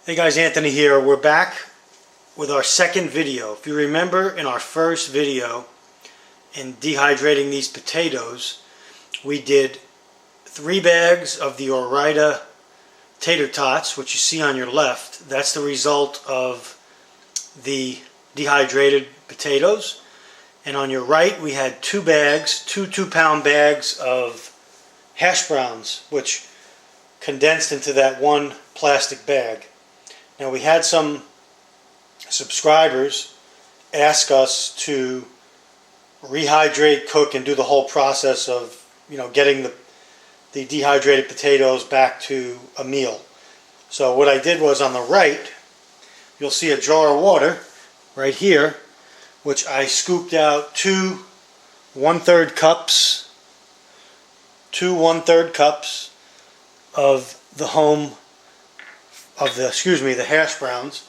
Hey guys, Anthony here. We're back with our second video. If you remember in our first video in dehydrating these potatoes, we did 3 bags of the Rehydrate tater tots, which you see on your left. That's the result of the dehydrated potatoes. And on your right we had 2 bags, 2-pound bags of hash browns, which condensed into that one plastic bag. Now, we had some subscribers ask us to rehydrate, cook, and do the whole process of, getting the dehydrated potatoes back to a meal. So what I did was, on the right, you'll see a jar of water right here, which I scooped out 2 1/3 cups, of the hash browns,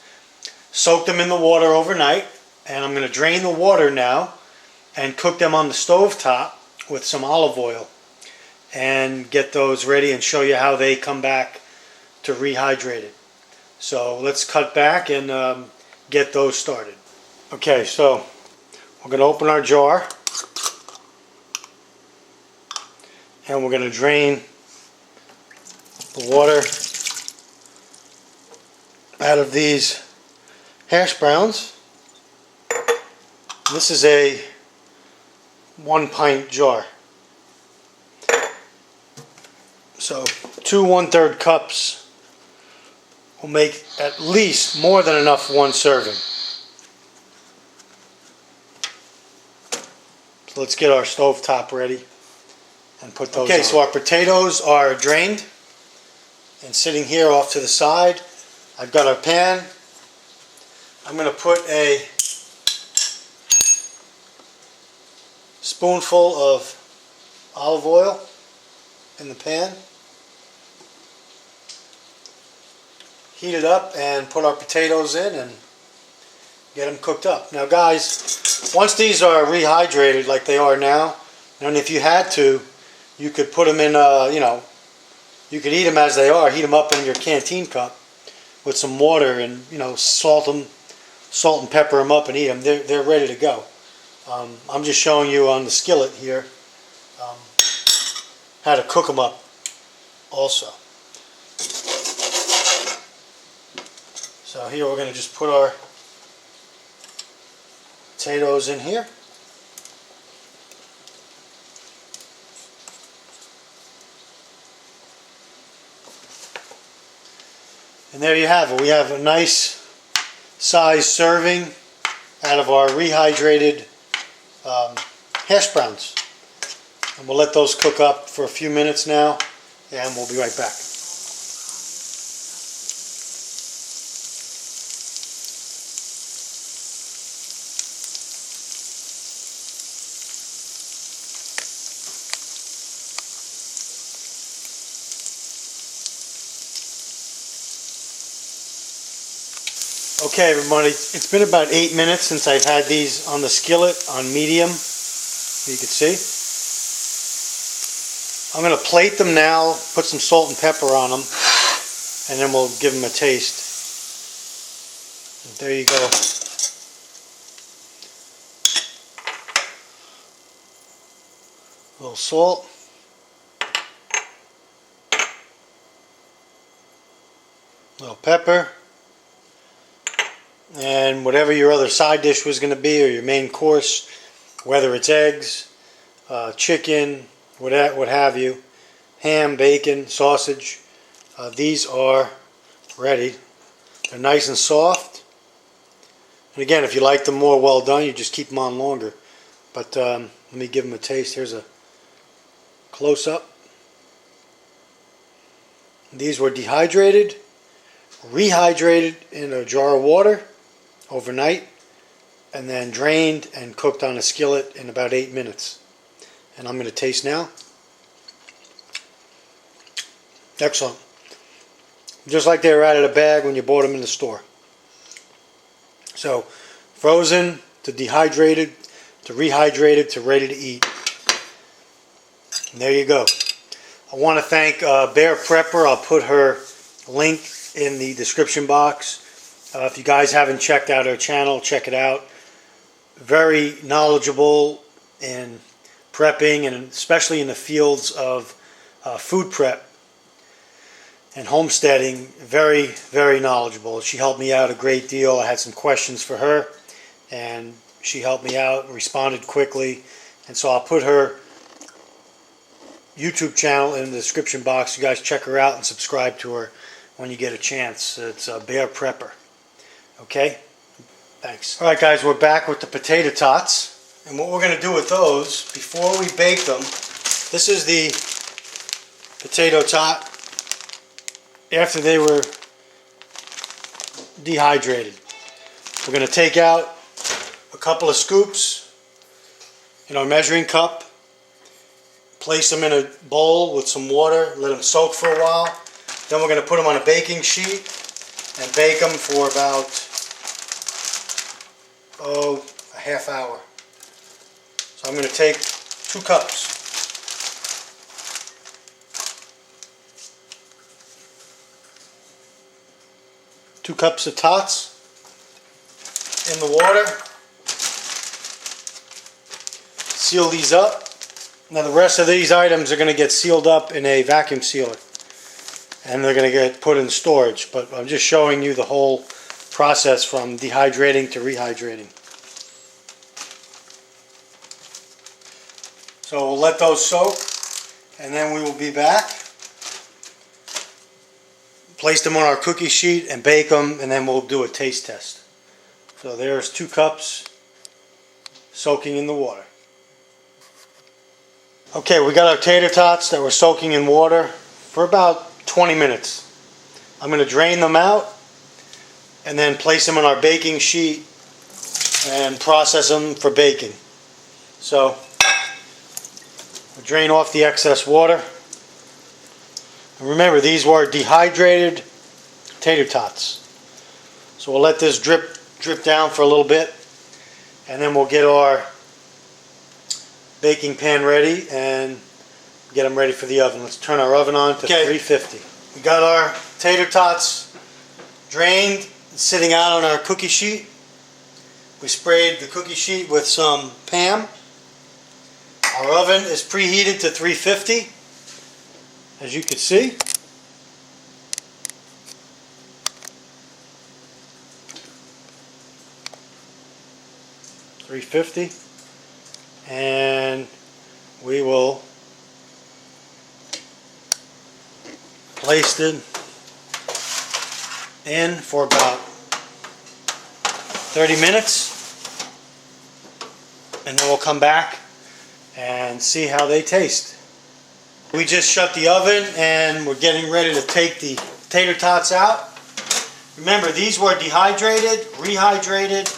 soaked them in the water overnight, and I'm going to drain the water now and cook them on the stove top with some olive oil and get those ready and show you how they come back to rehydrated. So let's cut back and get those started. Okay, so we're going to open our jar and we're going to drain the water out of these hash browns. This is a 1-pint jar. So 2 1/3 cups will make at least more than enough for one serving. So let's get our stove top ready and put those on. So our potatoes are drained and sitting here off to the side. I've got a pan. I'm going to put a spoonful of olive oil in the pan. Heat it up and put our potatoes in and get them cooked up. Now guys, once these are rehydrated like they are now, and if you had to, you could put them in, you could eat them as they are, heat them up in your canteen cup with some water and salt and pepper them up and eat them. They're ready to go. I'm just showing you on the skillet here how to cook them up also. So here we're going to just put our potatoes in here. And there you have it. We have a nice size serving out of our rehydrated hash browns. And we'll let those cook up for a few minutes now, and we'll be right back. Okay everybody, it's been about 8 minutes since I've had these on the skillet on medium, you can see. I'm going to plate them now, put some salt and pepper on them, and then we'll give them a taste. And there you go. A little salt. A little pepper. And whatever your other side dish was going to be, or your main course, whether it's eggs, chicken, what have you, ham, bacon, sausage, these are ready. They're nice and soft. And again, if you like them more well done, you just keep them on longer. But let me give them a taste. Here's a close-up. These were dehydrated, rehydrated in a jar of water overnight, and then drained and cooked on a skillet in about 8 minutes. And I'm going to taste now. Excellent. Just like they were out of the bag when you bought them in the store. So, frozen to dehydrated to rehydrated to ready to eat. And there you go. I want to thank Bear Prepper. I'll put her link in the description box. If you guys haven't checked out our channel, check it out. Very knowledgeable in prepping, and especially in the fields of food prep and homesteading. Very, very knowledgeable. She helped me out a great deal. I had some questions for her, and she helped me out and responded quickly. And so I'll put her YouTube channel in the description box. You guys check her out and subscribe to her when you get a chance. It's Bear Prepper. Okay? Thanks. Alright guys, we're back with the potato tots. And what we're going to do with those, before we bake them, this is the potato tot after they were dehydrated. We're going to take out a couple of scoops in our measuring cup, place them in a bowl with some water, let them soak for a while. Then we're going to put them on a baking sheet and bake them for about, a half hour. So I'm going to take 2 cups. Two cups of tots in the water. Seal these up. Now the rest of these items are going to get sealed up in a vacuum sealer, and they're going to get put in storage, but I'm just showing you the whole process from dehydrating to rehydrating. So we'll let those soak, and then we will be back. Place them on our cookie sheet and bake them, and then we'll do a taste test. So there's 2 cups soaking in the water. Okay, we got our tater tots that were soaking in water for about 20 minutes. I'm going to drain them out and then place them on our baking sheet and process them for baking. So we'll drain off the excess water. And remember, these were dehydrated tater tots. So we'll let this drip down for a little bit, and then we'll get our baking pan ready and get them ready for the oven. Let's turn our oven on to 350. We got our tater tots drained, sitting out on our cookie sheet. We sprayed the cookie sheet with some Pam. Our oven is preheated to 350, as you can see. $350, and we will place it in for about 30 minutes, and then we'll come back and see how they taste. We just shut the oven and we're getting ready to take the tater tots out. Remember, these were dehydrated, rehydrated,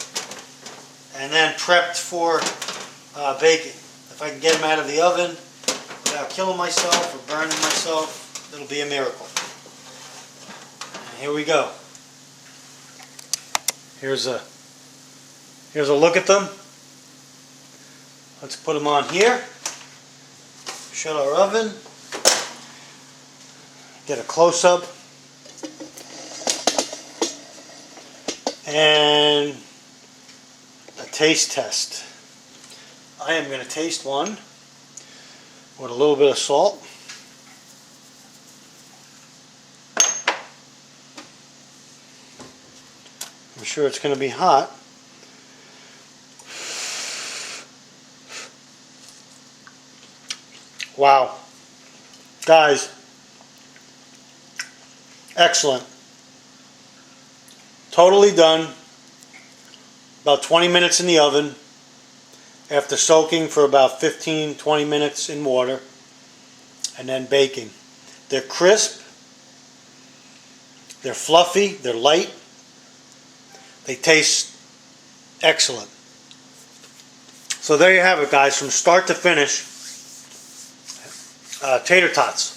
and then prepped for baking. If I can get them out of the oven without killing myself or burning myself, it'll be a miracle. And here we go. Here's a look at them. Let's put them on here. Shut our oven. Get a close-up. And a taste test. I am going to taste one with a little bit of salt. I'm sure it's going to be hot. Wow. Guys, excellent. Totally done. About 20 minutes in the oven after soaking for about 15-20 minutes in water, and then baking. They're crisp, they're fluffy, they're light, they taste excellent. So there you have it, guys, from start to finish. Tater tots.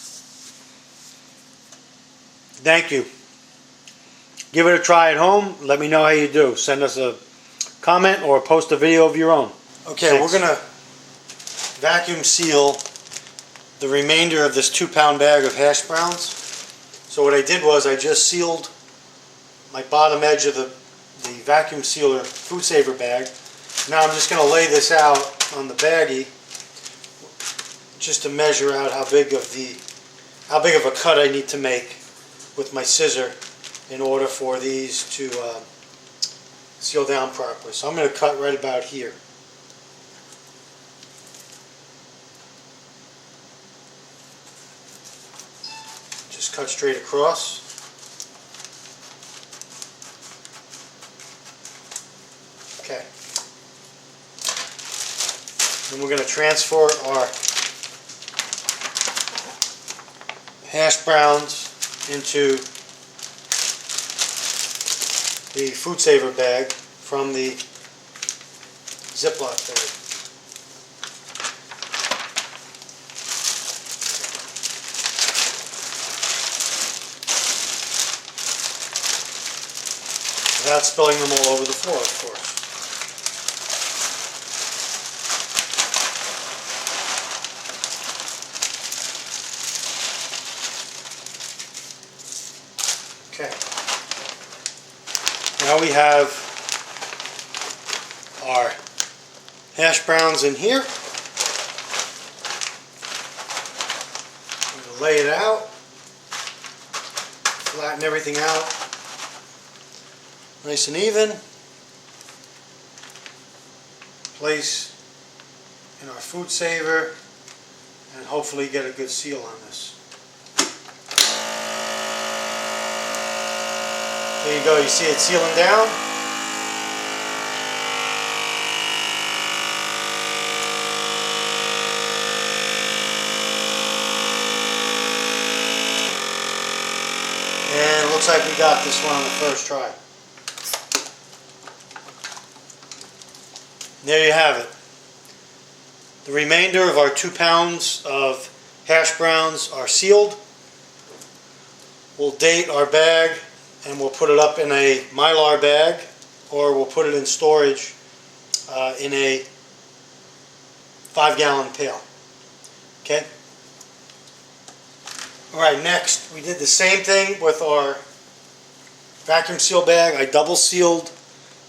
Thank you. Give it a try at home. Let me know how you do. Send us a comment or post a video of your own. Okay, thanks. We're going to vacuum seal the remainder of this 2-pound bag of hash browns. So So what I did was I just sealed my bottom edge of the vacuum sealer food saver bag. Now I'm just going to lay this out on the baggie just to measure out how big of a cut I need to make with my scissor in order for these to seal down properly. So I'm going to cut right about here. Just cut straight across. Okay. Then we're going to transfer our hash browns into the food saver bag from the Ziploc bag. Without spilling them all over the floor, of course. Okay. Now we have our hash browns in here. I'm going to lay it out, flatten everything out nice and even. Place in our food saver and hopefully get a good seal on this. There you go, you see it sealing down? And it looks like we got this one on the first try. There you have it. The remainder of our 2 pounds of hash browns are sealed. We'll date our bag and we'll put it up in a Mylar bag, or we'll put it in storage in a 5-gallon pail. Okay? Alright, next we did the same thing with our vacuum seal bag. I double sealed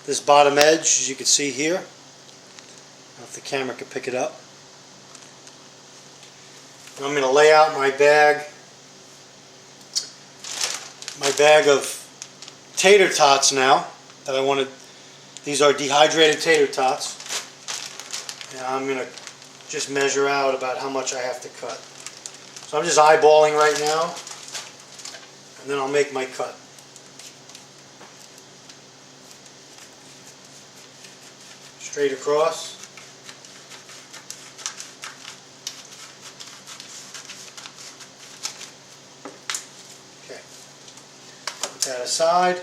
this bottom edge, as you can see here. If the camera could pick it up. And I'm going to lay out my bag of tater tots now that I wanted. These are dehydrated tater tots, and I'm going to just measure out about how much I have to cut. So I'm just eyeballing right now, and then I'll make my cut. Straight across. That aside.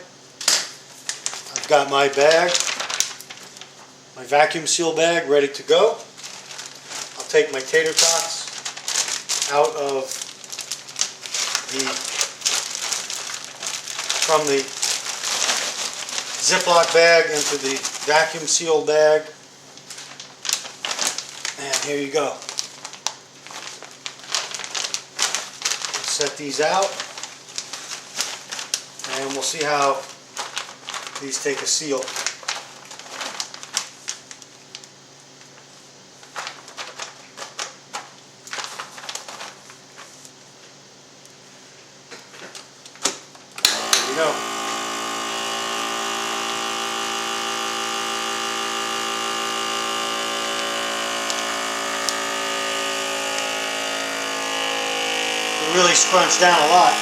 I've got my bag, my vacuum seal bag, ready to go. I'll take my tater tots out of from the Ziploc bag into the vacuum seal bag, and here you go. Set these out. And we'll see how these take a seal. There you go. It really scrunched down a lot.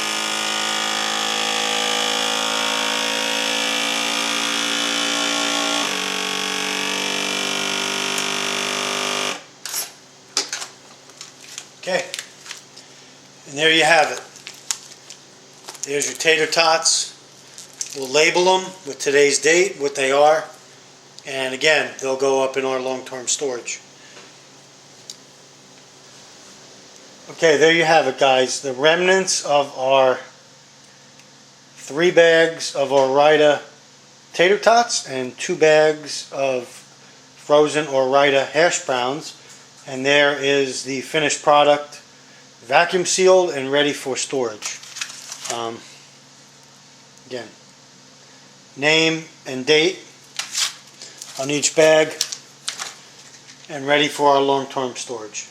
Okay, and there you have it. There's your tater tots. We'll label them with today's date, what they are, and again, they'll go up in our long-term storage. Okay, there you have it, guys. The remnants of our 3 bags of Ore-Ida tater tots and 2 bags of frozen Ore-Ida hash browns. And there is the finished product, vacuum sealed and ready for storage. Again, name and date on each bag, and ready for our long-term storage.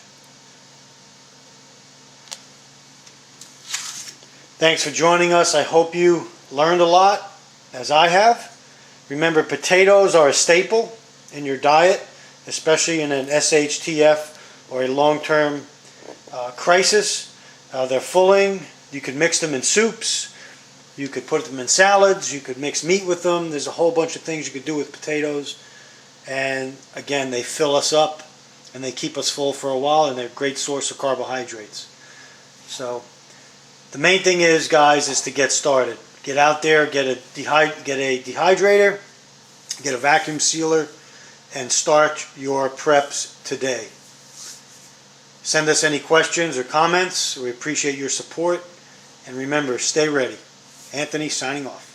Thanks for joining us. I hope you learned a lot, as I have. Remember, potatoes are a staple in your diet, especially in an SHTF or a long-term crisis. They're filling. You could mix them in soups. You could put them in salads. You could mix meat with them. There's a whole bunch of things you could do with potatoes. And again, they fill us up and they keep us full for a while, and they're a great source of carbohydrates. So the main thing is, guys, is to get started. Get out there, get a dehydrator, get a vacuum sealer, and start your preps today. Send us any questions or comments. We appreciate your support. And remember, stay ready. Anthony signing off.